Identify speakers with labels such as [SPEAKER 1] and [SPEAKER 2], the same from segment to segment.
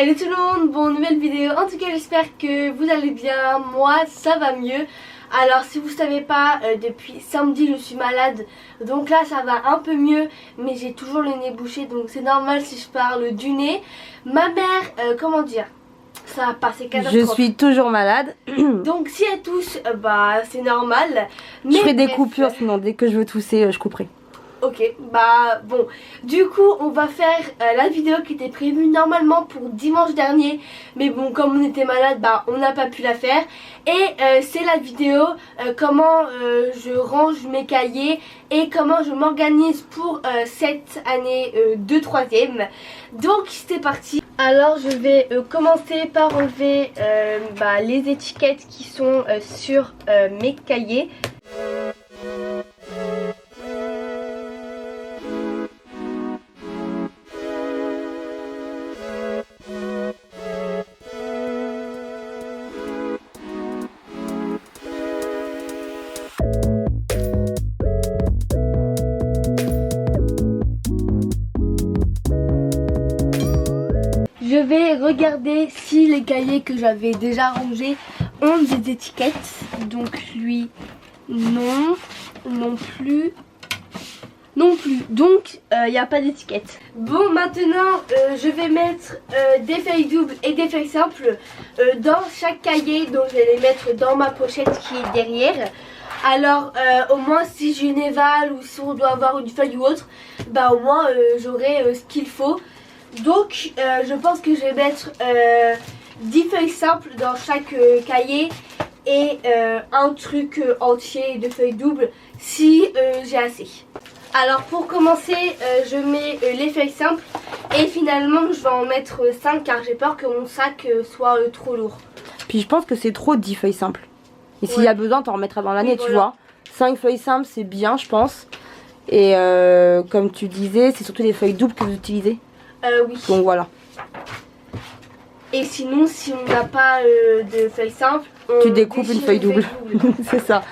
[SPEAKER 1] Hello tout le monde, bon nouvelle vidéo, en tout cas j'espère que vous allez bien, moi ça va mieux. Alors si vous savez pas, depuis samedi je suis malade, donc là ça va un peu mieux, mais j'ai toujours le nez bouché, donc c'est normal si je parle du nez. Ma mère, comment dire, ça va passer catastrophe.
[SPEAKER 2] Je suis toujours malade.
[SPEAKER 1] Donc si elle tousse, bah c'est normal. Mais
[SPEAKER 2] je ferai des coupures, sinon dès que je veux tousser, je couperai.
[SPEAKER 1] Ok, bah bon, du coup on va faire la vidéo qui était prévue normalement pour dimanche dernier, mais bon comme on était malade, bah on n'a pas pu la faire. Et c'est la vidéo comment je range mes cahiers et comment je m'organise pour cette année de 3ème. Donc c'est parti. Alors je vais commencer par enlever les étiquettes qui sont sur mes cahiers. Je vais regarder si les cahiers que j'avais déjà rangés ont des étiquettes. Donc lui, non, non plus, non plus. Donc il n'y a pas d'étiquette. Bon, maintenant je vais mettre des feuilles doubles et des feuilles simples dans chaque cahier. Donc je vais les mettre dans ma pochette qui est derrière. Alors au moins si j'ai une éval ou si on doit avoir une feuille ou autre, bah au moins j'aurai ce qu'il faut. Donc je pense que je vais mettre 10 feuilles simples dans chaque cahier et un truc entier de feuilles doubles si j'ai assez. Alors pour commencer je mets les feuilles simples et finalement je vais en mettre 5 car j'ai peur que mon sac soit trop lourd.
[SPEAKER 2] Puis je pense que c'est trop 10 feuilles simples. Et s'il y a besoin t'en remettras dans l'année, oui, tu vois. 5 feuilles simples c'est bien je pense. Et comme tu disais c'est surtout les feuilles doubles que vous utilisez.
[SPEAKER 1] Oui.
[SPEAKER 2] Donc voilà.
[SPEAKER 1] Et sinon, si on n'a pas de feuilles simples,
[SPEAKER 2] tu découpes une feuille double. C'est ça.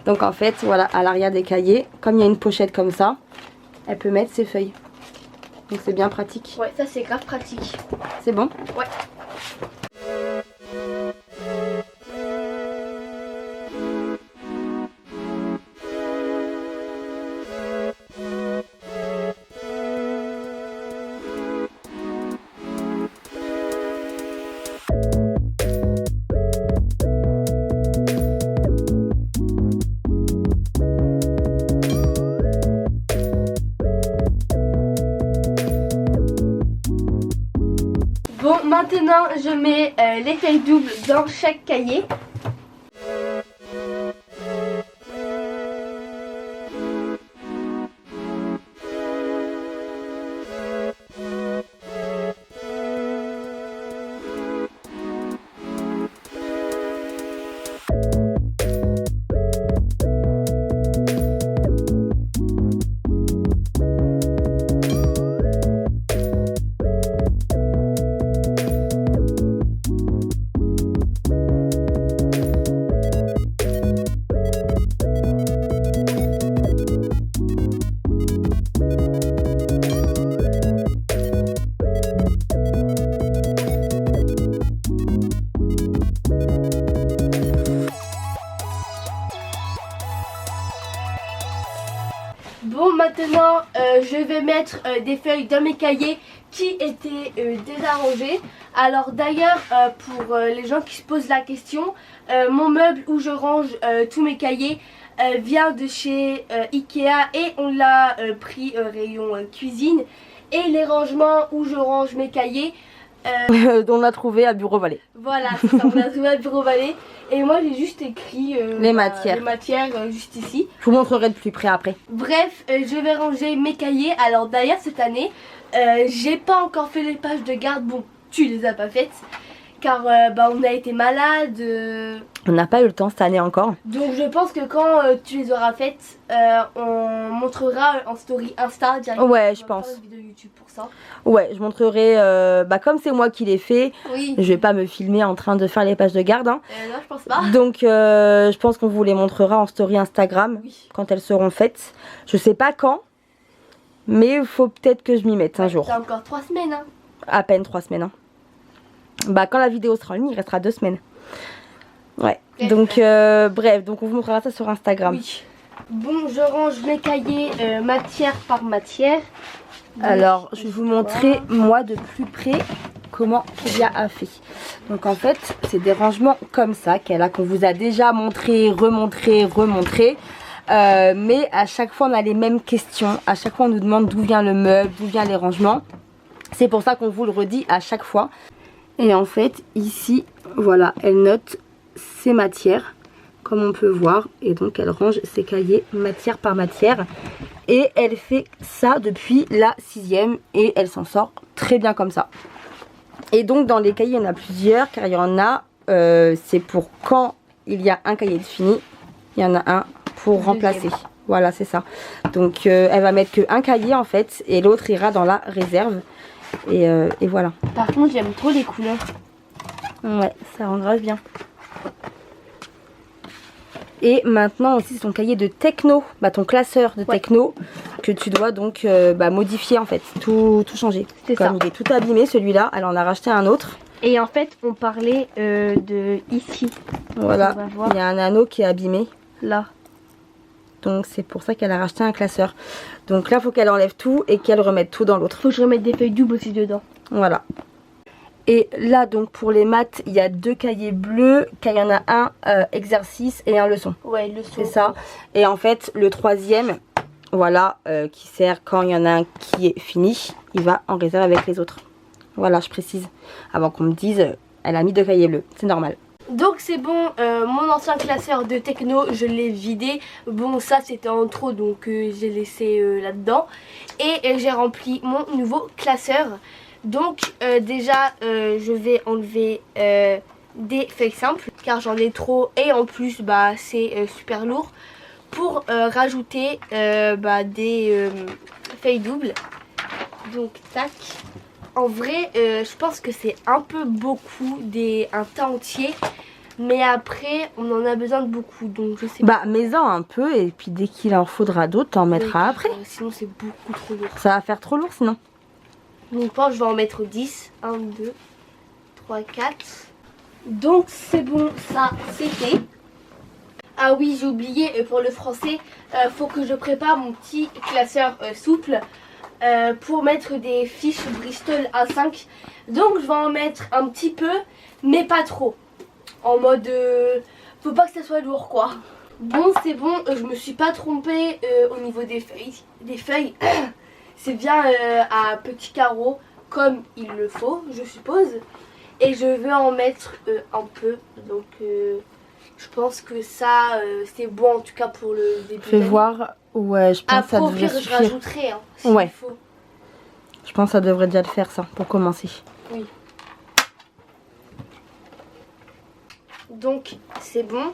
[SPEAKER 2] Donc en fait, voilà, à l'arrière des cahiers, comme il y a une pochette comme ça, elle peut mettre ses feuilles. Donc c'est bien pratique.
[SPEAKER 1] Ouais, ça c'est grave pratique.
[SPEAKER 2] C'est bon?
[SPEAKER 1] Ouais. Bon, maintenant je mets les feuilles doubles dans chaque cahier. Bon, maintenant je vais mettre des feuilles dans mes cahiers qui étaient déjà rangées. Alors d'ailleurs pour les gens qui se posent la question, mon meuble où je range tous mes cahiers vient de chez Ikea et on l'a pris rayon cuisine. Et les rangements où je range mes cahiers
[SPEAKER 2] on l'a trouvé à Bureau Vallée.
[SPEAKER 1] Voilà, c'est ça, on l'a trouvé à Bureau Vallée. Et moi j'ai juste écrit
[SPEAKER 2] les matières
[SPEAKER 1] juste ici.
[SPEAKER 2] Je vous montrerai de plus près après.
[SPEAKER 1] Bref, je vais ranger mes cahiers. Alors d'ailleurs cette année, j'ai pas encore fait les pages de garde. Bon, tu les as pas faites car on a été malade.
[SPEAKER 2] On n'a pas eu le temps cette année encore.
[SPEAKER 1] Donc je pense que quand tu les auras faites, on montrera en story Insta directement.
[SPEAKER 2] Ouais, je pense.
[SPEAKER 1] Une vidéo YouTube pour ça.
[SPEAKER 2] Ouais, je montrerai. Comme c'est moi qui l'ai fait,
[SPEAKER 1] oui.
[SPEAKER 2] Je vais pas me filmer en train de faire les pages de garde. Hein.
[SPEAKER 1] Non, je pense pas.
[SPEAKER 2] Donc je pense qu'on vous les montrera en story Instagram quand elles seront faites. Je sais pas quand, mais il faut peut-être que je m'y mette un jour.
[SPEAKER 1] T'as encore 3 semaines. Hein.
[SPEAKER 2] À peine 3 semaines. Hein. Bah quand la vidéo sera en ligne, il restera 2 semaines. Ouais. Donc bref, donc on vous montrera ça sur Instagram.
[SPEAKER 1] Oui. Bon, je range mes cahiers matière par matière. Donc,
[SPEAKER 2] alors je vais vous montrer moi de plus près comment Kélia a fait. Donc en fait c'est des rangements comme ça qu'on vous a déjà montré, remontré. Mais à chaque fois on a les mêmes questions. À chaque fois on nous demande d'où vient le meuble, d'où viennent les rangements. C'est pour ça qu'on vous le redit à chaque fois. Et en fait ici voilà, elle note ses matières comme on peut voir. Et donc elle range ses cahiers matière par matière. Et elle fait ça depuis la 6e et elle s'en sort très bien comme ça. Et donc dans les cahiers il y en a plusieurs car il y en a, c'est pour quand il y a un cahier de fini, il y en a un pour remplacer. Voilà c'est ça. Donc elle va mettre qu'un cahier en fait et l'autre ira dans la réserve. Et voilà.
[SPEAKER 1] Par contre j'aime trop les couleurs.
[SPEAKER 2] Ouais ça rend grave bien. Et maintenant aussi c'est ton cahier de techno, ton classeur de techno que tu dois donc modifier en fait, tout changer.
[SPEAKER 1] C'est
[SPEAKER 2] comme ça. Il est tout abîmé celui-là, elle en a racheté un autre.
[SPEAKER 1] Et en fait on parlait de ici.
[SPEAKER 2] Voilà, il y a un anneau qui est abîmé.
[SPEAKER 1] Là.
[SPEAKER 2] Donc c'est pour ça qu'elle a racheté un classeur. Donc là il faut qu'elle enlève tout et qu'elle remette tout dans l'autre.
[SPEAKER 1] Faut que je remette des feuilles doubles aussi dedans.
[SPEAKER 2] Voilà. Et là donc pour les maths il y a 2 cahiers bleus, car il y en a un exercice et un leçon.
[SPEAKER 1] Ouais leçon.
[SPEAKER 2] C'est ça. Et en fait le 3e, voilà, qui sert quand il y en a un qui est fini, il va en réserve avec les autres. Voilà je précise, avant qu'on me dise elle a mis 2 cahiers bleus, c'est normal.
[SPEAKER 1] Donc c'est bon, mon ancien classeur de techno je l'ai vidé. Bon ça c'était en trop donc j'ai laissé là-dedans. Et j'ai rempli mon nouveau classeur. Donc déjà je vais enlever des feuilles simples car j'en ai trop et en plus c'est super lourd. Pour rajouter des feuilles doubles. Donc tac. En vrai je pense que c'est un peu beaucoup, un tas entier. Mais après on en a besoin de beaucoup donc je sais pas.
[SPEAKER 2] Mets-en un peu et puis dès qu'il en faudra d'autres t'en mettras après.
[SPEAKER 1] Sinon c'est beaucoup trop lourd.
[SPEAKER 2] Ça va faire trop lourd sinon.
[SPEAKER 1] Donc je pense que je vais en mettre 10. 1, 2, 3, 4. Donc c'est bon, ça c'est fait. Ah oui j'ai oublié pour le français, faut que je prépare mon petit classeur souple pour mettre des fiches Bristol A5. Donc je vais en mettre un petit peu mais pas trop. En mode faut pas que ça soit lourd quoi. Bon c'est bon, je me suis pas trompée au niveau des feuilles. C'est bien à petits carreaux comme il le faut je suppose. Et je vais en mettre un peu. Donc je pense que ça c'est bon en tout cas pour le début.
[SPEAKER 2] Fais voir. Ouais je pense
[SPEAKER 1] après,
[SPEAKER 2] que ça
[SPEAKER 1] au
[SPEAKER 2] devrait
[SPEAKER 1] pire je
[SPEAKER 2] suffire.
[SPEAKER 1] rajouterai
[SPEAKER 2] ouais.
[SPEAKER 1] faut.
[SPEAKER 2] Je pense que ça devrait déjà le faire ça pour commencer.
[SPEAKER 1] Oui. Donc c'est bon.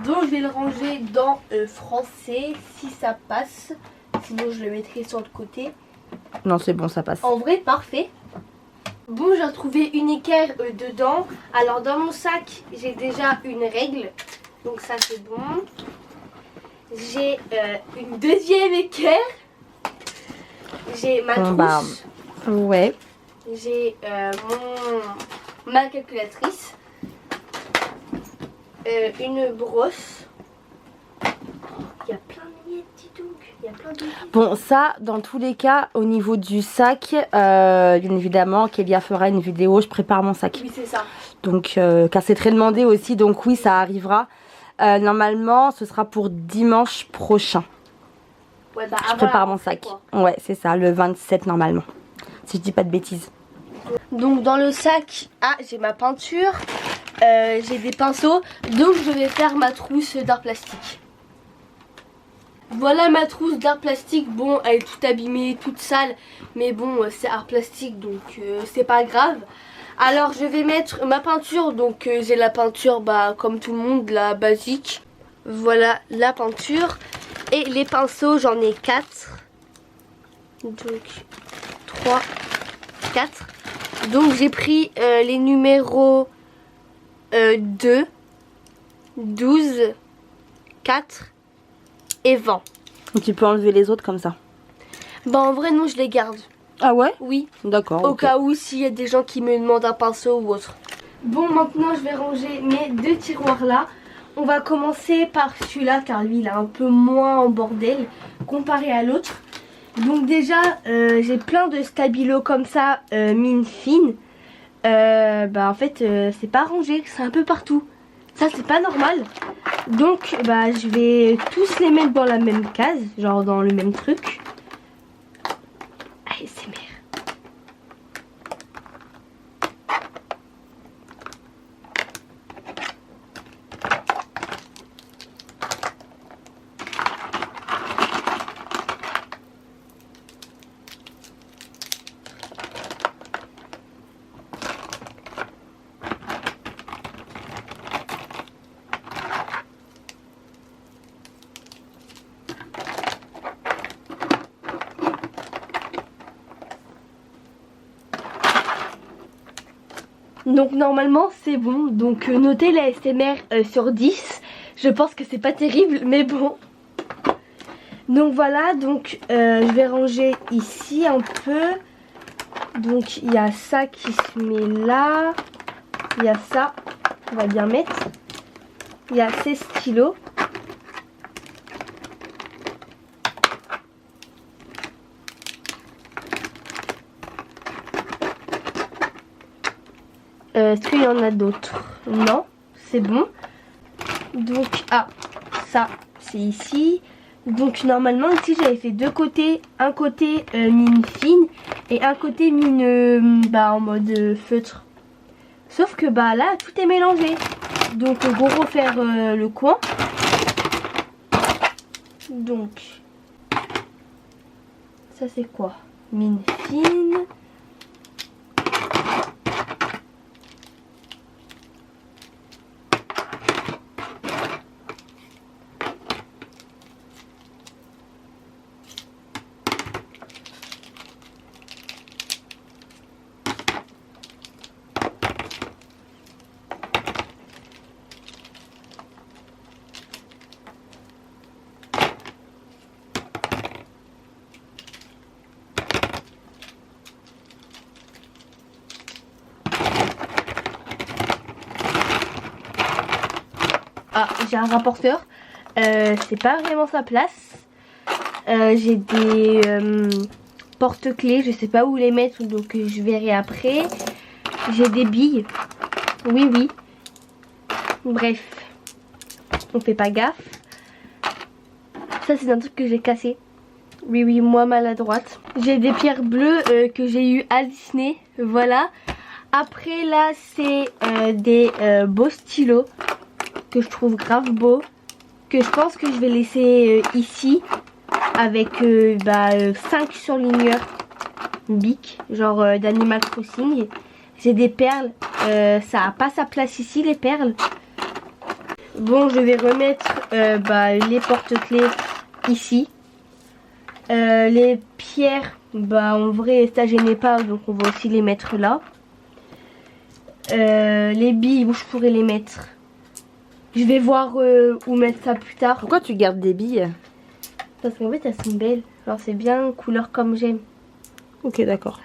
[SPEAKER 1] Donc je vais le ranger dans français si ça passe. Sinon je le mettrai sur le côté.
[SPEAKER 2] Non c'est bon ça passe.
[SPEAKER 1] En vrai parfait. Bon j'ai retrouvé une équerre dedans. Alors dans mon sac j'ai déjà une règle. Donc ça c'est bon. J'ai une deuxième équerre. J'ai ma trousse.
[SPEAKER 2] Ouais.
[SPEAKER 1] J'ai ma calculatrice. Une brosse. Il y a plein de miettes, dis donc. Il y a plein de miettes.
[SPEAKER 2] Bon, ça, dans tous les cas, au niveau du sac, bien évidemment, Kélia fera une vidéo, je prépare mon sac.
[SPEAKER 1] Oui, c'est ça.
[SPEAKER 2] Donc, car c'est très demandé aussi, donc oui, ça arrivera. Normalement, ce sera pour dimanche prochain.
[SPEAKER 1] Ouais,
[SPEAKER 2] je prépare mon sac. Quoi. Ouais, c'est ça, le 27 normalement. Si je dis pas de bêtises.
[SPEAKER 1] Donc, dans le sac, j'ai ma peinture. J'ai des pinceaux, donc je vais faire ma trousse d'art plastique. Voilà ma trousse d'art plastique. Bon, elle est toute abîmée, toute sale, mais bon, c'est art plastique, donc c'est pas grave. Alors je vais mettre ma peinture, donc j'ai la peinture comme tout le monde, la basique. Voilà la peinture. Et les pinceaux, j'en ai 4. Donc 3, 4. Donc j'ai pris les numéros 2, 12, 4 et 20.
[SPEAKER 2] Donc tu peux enlever les autres comme ça.
[SPEAKER 1] En vrai non je les garde.
[SPEAKER 2] Ah ouais?
[SPEAKER 1] Oui.
[SPEAKER 2] D'accord.
[SPEAKER 1] Au cas où s'il y a des gens qui me demandent un pinceau ou autre. Bon, maintenant je vais ranger mes 2 tiroirs là. On va commencer par celui-là car lui il est un peu moins en bordel comparé à l'autre. Donc déjà j'ai plein de stabilos comme ça mine fine. En fait c'est pas rangé, c'est un peu partout. Ça c'est pas normal. Donc je vais tous les mettre dans la même case, genre dans le même truc. Allez, c'est merde. Donc normalement c'est bon, donc notez la SMR sur 10. Je pense que c'est pas terrible mais bon. Donc voilà, donc je vais ranger ici un peu. Donc il y a ça qui se met là. Il y a ça, on va bien mettre. Il y a ces stylos. Est-ce qu'il y en a d'autres? Non, c'est bon. Donc, ça, c'est ici. Donc, normalement, ici, j'avais fait deux côtés. Un côté mine fine et un côté mine en mode feutre. Sauf que là, tout est mélangé. Donc, on va refaire le coin. Donc, ça, c'est quoi? Mine fine. J'ai un rapporteur, c'est pas vraiment sa place. J'ai des porte-clés, je sais pas où les mettre, donc je verrai après. J'ai des billes, oui. Bref, on fait pas gaffe. Ça c'est un truc que j'ai cassé. Oui, moi maladroite. J'ai des pierres bleues que j'ai eu à Disney, voilà. Après là c'est des beaux stylos que je trouve grave beau, que je pense que je vais laisser ici avec 5 surligneurs bic, genre d'Animal Crossing. J'ai des perles, ça a pas sa place ici les perles. Bon, je vais remettre les porte-clés ici. Les pierres, en vrai ça gênait pas, donc on va aussi les mettre là. Les billes, où je pourrais les mettre? Je vais voir où mettre ça plus tard.
[SPEAKER 2] Pourquoi tu gardes des billes?
[SPEAKER 1] Parce qu'en fait elles sont belles. Genre c'est bien couleur comme j'aime.
[SPEAKER 2] Ok, d'accord.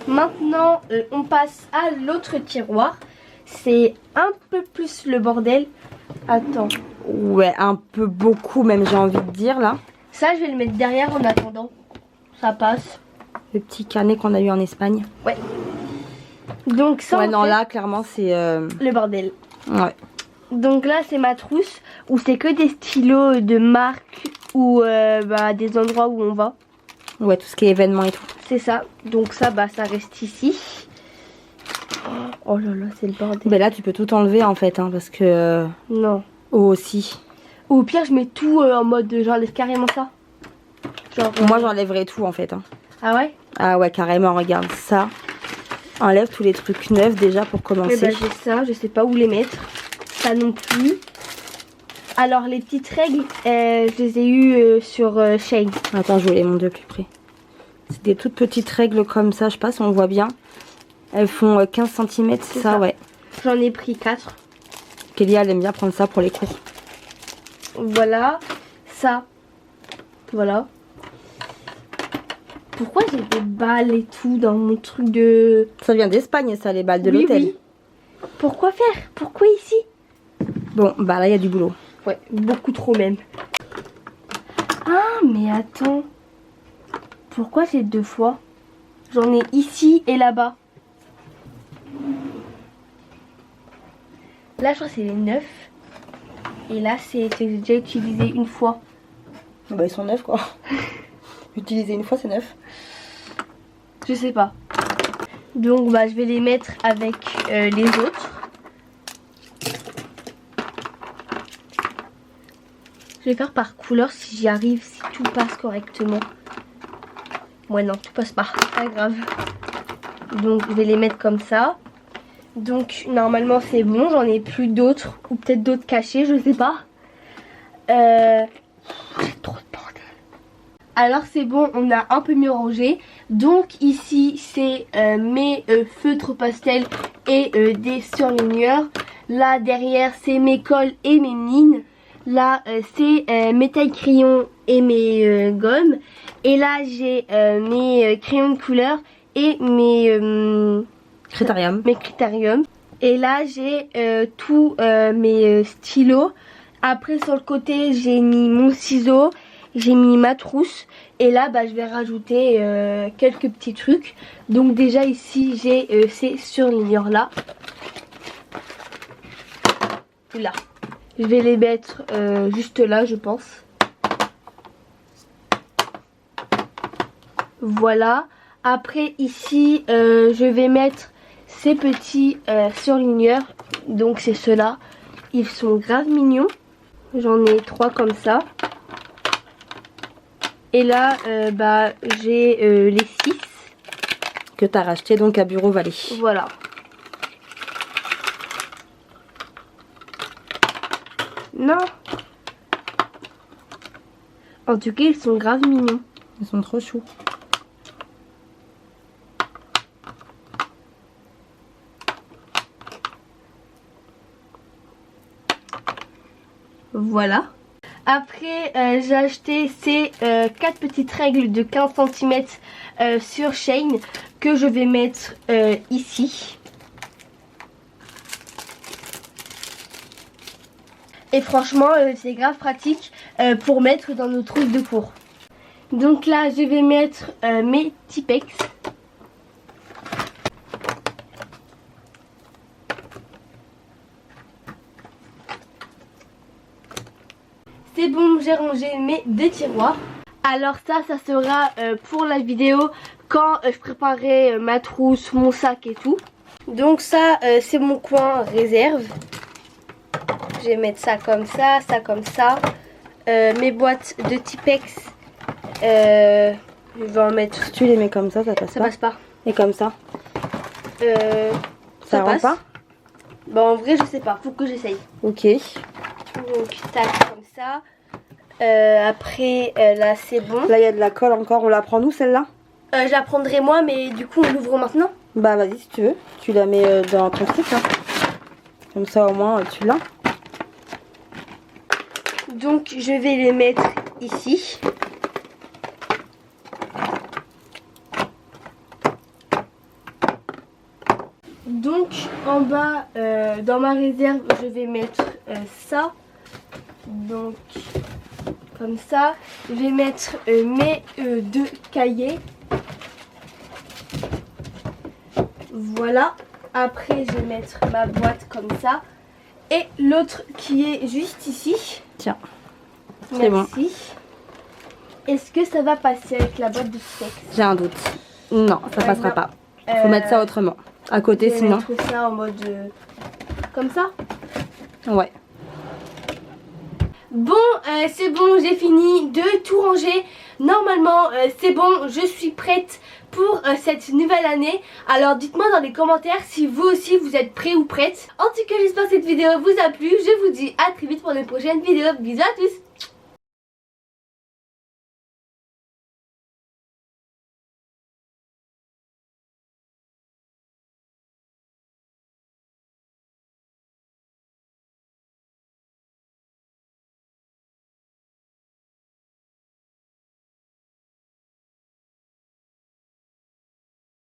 [SPEAKER 1] Maintenant on passe à l'autre tiroir. C'est un peu plus le bordel. Attends.
[SPEAKER 2] Ouais, un peu beaucoup même, j'ai envie de dire là.
[SPEAKER 1] Ça je vais le mettre derrière en attendant. Ça passe.
[SPEAKER 2] Le petit carnet qu'on a eu en Espagne.
[SPEAKER 1] Ouais. Donc ça
[SPEAKER 2] là clairement c'est
[SPEAKER 1] le bordel.
[SPEAKER 2] Ouais.
[SPEAKER 1] Donc là c'est ma trousse où c'est que des stylos de marque ou des endroits où on va.
[SPEAKER 2] Ouais, tout ce qui est événements et tout.
[SPEAKER 1] C'est ça. Donc ça ça reste ici. Oh là là, c'est le bordel.
[SPEAKER 2] Mais là tu peux tout enlever en fait parce que
[SPEAKER 1] non.
[SPEAKER 2] Oh aussi.
[SPEAKER 1] Ou au pire je mets tout en mode j'enlève carrément ça. Genre
[SPEAKER 2] moi j'enlèverai tout en fait.
[SPEAKER 1] Ah ouais?
[SPEAKER 2] Ah ouais, carrément, regarde ça. Enlève tous les trucs neufs déjà pour commencer.
[SPEAKER 1] J'ai ça, je sais pas où les mettre. Ça non plus. Alors les petites règles, je les ai eues sur Shane.
[SPEAKER 2] Attends, je vais les montrer de plus près. C'est des toutes petites règles comme ça, je sais pas si on voit bien. Elles font 15 cm, c'est ça, ouais.
[SPEAKER 1] J'en ai pris 4.
[SPEAKER 2] Kélia, elle aime bien prendre ça pour les cours.
[SPEAKER 1] Voilà, ça, voilà. Pourquoi j'ai des balles et tout dans mon truc de...
[SPEAKER 2] Ça vient d'Espagne ça, les balles de
[SPEAKER 1] Oui,
[SPEAKER 2] l'hôtel.
[SPEAKER 1] oui. Pourquoi faire? Pourquoi ici?
[SPEAKER 2] Bon, bah là il y a du boulot.
[SPEAKER 1] Ouais, beaucoup trop même. Ah, mais attends. Pourquoi j'ai 2 fois? J'en ai ici et là-bas. Là, je crois que c'est les 9. Et là, c'est que j'ai déjà utilisé une fois.
[SPEAKER 2] Bah ils sont neufs quoi. Utiliser une fois c'est neuf.
[SPEAKER 1] Je sais pas. Donc, bah, je vais les mettre avec les autres. Je vais faire par couleur si j'y arrive, si tout passe correctement. Ouais, non, tout passe pas. Pas grave. Donc, je vais les mettre comme ça. Donc, normalement, c'est bon. J'en ai plus d'autres. Ou peut-être d'autres cachés, je sais pas. J'ai trop de bordel. Alors, c'est bon, on a un peu mieux rangé. Donc, ici, c'est mes feutres pastels et des surligneurs. Là, derrière, c'est mes cols et mes mines. Là, c'est mes tailles crayons et mes gommes. Et là, j'ai mes crayons de couleur et mes critériums. Et là, j'ai tous mes stylos. Après, sur le côté, j'ai mis mon ciseau. J'ai mis ma trousse. Et là, bah, je vais rajouter quelques petits trucs. Donc déjà, ici, j'ai ces surligneurs là. Là. Je vais les mettre juste là, je pense. Voilà. Après, ici, je vais mettre ces petits surligneurs. Donc, c'est ceux-là. Ils sont grave mignons. J'en ai 3 comme ça. Et là, bah, j'ai les 6.
[SPEAKER 2] Que tu as racheté donc à Bureau Vallée.
[SPEAKER 1] Voilà. Non. En tout cas, ils sont grave mignons.
[SPEAKER 2] Ils sont trop choux.
[SPEAKER 1] Voilà. Après, j'ai acheté ces 4 petites règles de 15 cm sur Shein que je vais mettre ici. Et franchement, c'est grave pratique pour mettre dans nos trousses de cours. Donc là, je vais mettre mes Tipex. C'est bon, j'ai rangé mes 2 tiroirs. Alors ça sera pour la vidéo quand je préparerai ma trousse, mon sac et tout. Donc ça, c'est mon coin réserve. Je vais mettre ça comme ça comme ça. Mes boîtes de Tipex, je vais en mettre.
[SPEAKER 2] Si tu les mets comme ça passe pas.
[SPEAKER 1] Ça passe pas.
[SPEAKER 2] Et comme ça
[SPEAKER 1] ça
[SPEAKER 2] rentre
[SPEAKER 1] passe
[SPEAKER 2] pas.
[SPEAKER 1] Bah en vrai je sais pas, faut que j'essaye.
[SPEAKER 2] Ok.
[SPEAKER 1] Donc tac comme ça. Après là c'est bon.
[SPEAKER 2] Là il y a de la colle encore, on la prend nous celle-là?
[SPEAKER 1] Je la prendrai moi, mais du coup on l'ouvre maintenant.
[SPEAKER 2] Bah vas-y si tu veux, tu la mets dans ton truc hein. Comme ça au moins tu l'as.
[SPEAKER 1] Donc je vais les mettre ici. Donc en bas dans ma réserve je vais mettre ça. Donc comme ça. Je vais mettre mes 2 cahiers. Voilà. Après je vais mettre ma boîte comme ça. Et l'autre qui est juste ici.
[SPEAKER 2] Tiens. C'est bon.
[SPEAKER 1] Merci. Est-ce que ça va passer avec la boîte de sexe?
[SPEAKER 2] J'ai un doute. Non, ça passera pas. Faut mettre ça autrement. À côté
[SPEAKER 1] je vais
[SPEAKER 2] sinon.
[SPEAKER 1] mettre ça en mode comme ça.
[SPEAKER 2] Ouais.
[SPEAKER 1] Bon, c'est bon, j'ai fini de tout ranger. Normalement, c'est bon, je suis prête pour cette nouvelle année. Alors dites-moi dans les commentaires si vous aussi vous êtes prêts ou prêtes. En tout cas, j'espère que cette vidéo vous a plu. Je vous dis à très vite pour une prochaine vidéo. Bisous à tous.